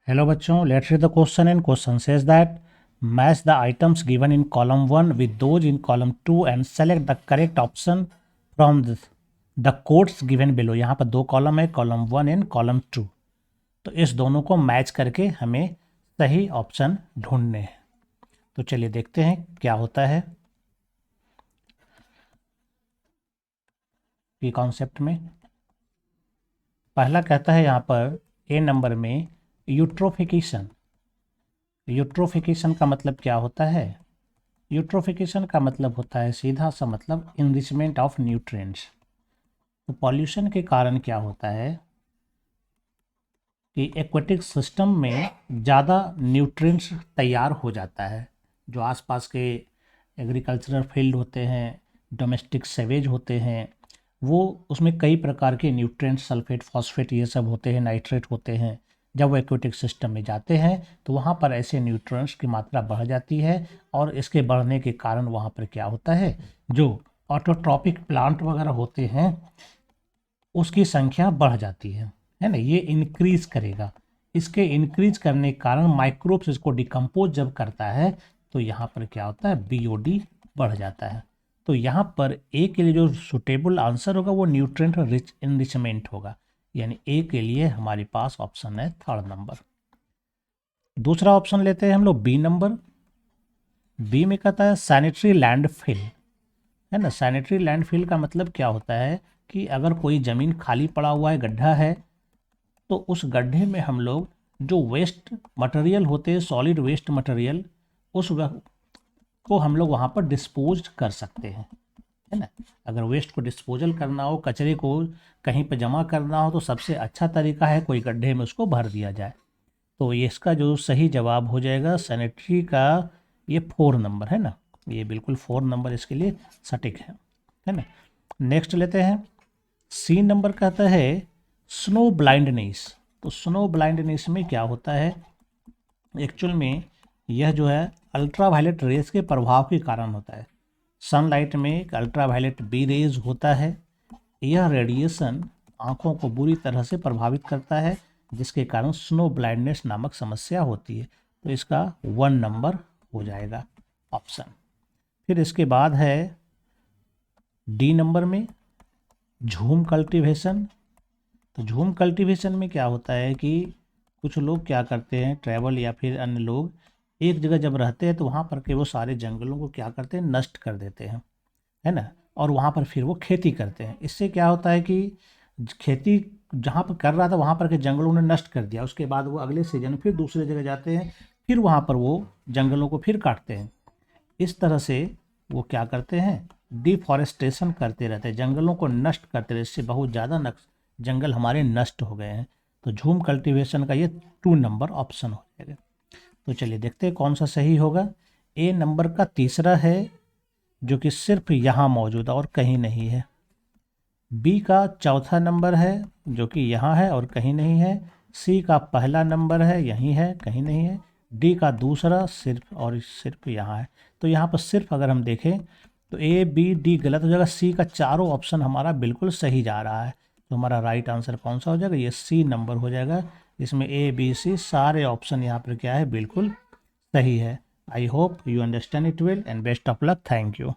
Hello बच्चों, let's read the question and question says that match the items given in column 1 with those in column 2 and select the correct option from the codes given below। यहाँ पर दो column है, column 1 and column 2। तो इस दोनों को match करके हमें सही ऑप्शन ढूंढने हैं। तो चलिए देखते हैं क्या होता है ये कॉन्सेप्ट में। पहला कहता है यहाँ पर ए नंबर में यूट्रोफिकेशन। यूट्रोफिकेशन का मतलब क्या होता है? यूट्रोफिकेशन का मतलब होता है सीधा सा मतलब इनरिचमेंट ऑफ न्यूट्रिएंट्स। तो पॉल्यूशन के कारण क्या होता है कि एक्वेटिक सिस्टम में ज़्यादा न्यूट्रिएंट्स तैयार हो जाता है। जो आसपास के एग्रीकल्चरल फील्ड होते हैं, डोमेस्टिक सेवेज होते हैं, वो उसमें कई प्रकार के न्यूट्रिएंट्स, सल्फेट, फॉस्फेट, ये सब होते हैं, नाइट्रेट होते हैं। जब वो एक्वेटिक सिस्टम में जाते हैं तो वहाँ पर ऐसे न्यूट्रिएंट्स की मात्रा बढ़ जाती है और इसके बढ़ने के कारण वहाँ पर क्या होता है, जो ऑटोट्रॉपिक प्लांट वगैरह होते हैं उसकी संख्या बढ़ जाती है ना। ये इंक्रीज करेगा। इसके इंक्रीज करने के कारण माइक्रोब्स इसको डिकम्पोज जब करता है तो यहाँ पर क्या होता है, बीओडी बढ़ जाता है। तो यहाँ पर ए के लिए जो सुटेबल आंसर होगा वो न्यूट्रिएंट रिच इनरिचमेंट होगा, यानी ए के लिए हमारे पास ऑप्शन है थर्ड नंबर। दूसरा ऑप्शन लेते हैं हम लोग बी नंबर। बी में कहता है सैनिटरी लैंडफिल, है ना। सैनिटरी लैंडफिल का मतलब क्या होता है कि अगर कोई ज़मीन खाली पड़ा हुआ है, गड्ढा है, तो उस गड्ढे में हम लोग जो वेस्ट मटेरियल होते हैं, सॉलिड वेस्ट मटेरियल, उस को हम लोग वहाँ पर डिस्पोज कर सकते हैं, है ना। अगर वेस्ट को डिस्पोजल करना हो, कचरे को कहीं पर जमा करना हो, तो सबसे अच्छा तरीका है कोई गड्ढे में उसको भर दिया जाए। तो ये इसका जो सही जवाब हो जाएगा सैनिटरी का, ये 4 नंबर है ना। ये बिल्कुल 4 नंबर इसके लिए सटीक है ना। नेक्स्ट लेते हैं सी नंबर। कहता है स्नो ब्लाइंडनेस। तो स्नो ब्लाइंडनेस में क्या होता है, एक्चुअल में यह जो है अल्ट्रावायलेट रेज के प्रभाव के कारण होता है। सनलाइट में एक अल्ट्रावायलेट बी रेज होता है। यह रेडिएशन आँखों को बुरी तरह से प्रभावित करता है, जिसके कारण स्नो ब्लाइंडनेस नामक समस्या होती है। तो इसका 1 नंबर हो जाएगा ऑप्शन। फिर इसके बाद है डी नंबर में झूम कल्टीवेशन। तो झूम कल्टीवेशन में क्या होता है कि कुछ लोग क्या करते हैं, ट्रैवल या फिर अन्य लोग एक जगह जब रहते हैं तो वहाँ पर के वो सारे जंगलों को क्या करते हैं, नष्ट कर देते हैं, है ना। और वहाँ पर फिर वो खेती करते हैं। इससे क्या होता है कि खेती जहाँ पर कर रहा था वहाँ पर के जंगलों ने नष्ट कर दिया। उसके बाद वो अगले सीजन फिर दूसरे जगह जाते हैं, फिर वहाँ पर वो जंगलों को फिर काटते हैं। इस तरह से वो क्या करते हैं, डिफॉरेस्टेशन करते रहते हैं, जंगलों को नष्ट करते रहते। इससे बहुत ज़्यादा जंगल हमारे नष्ट हो गए हैं। तो झूम कल्टीवेशन का ये 2 नंबर ऑप्शन हो जाएगा। तो चलिए देखते हैं कौन सा सही होगा। ए नंबर का तीसरा है जो कि सिर्फ यहाँ मौजूद है और कहीं नहीं है। बी का चौथा नंबर है जो कि यहाँ है और कहीं नहीं है। सी का पहला नंबर है, यहीं है, कहीं नहीं है। डी का दूसरा सिर्फ और सिर्फ यहाँ है। तो यहाँ पर सिर्फ अगर हम देखें तो ए बी डी गलत हो जाएगा, सी का चारों ऑप्शन हमारा बिल्कुल सही जा रहा है। तो हमारा राइट आंसर कौन सा हो जाएगा, ये सी नंबर हो जाएगा। इसमें ए बी सी सारे ऑप्शन यहाँ पर क्या है, बिल्कुल सही है। I hope you understand it well and best of luck. Thank you.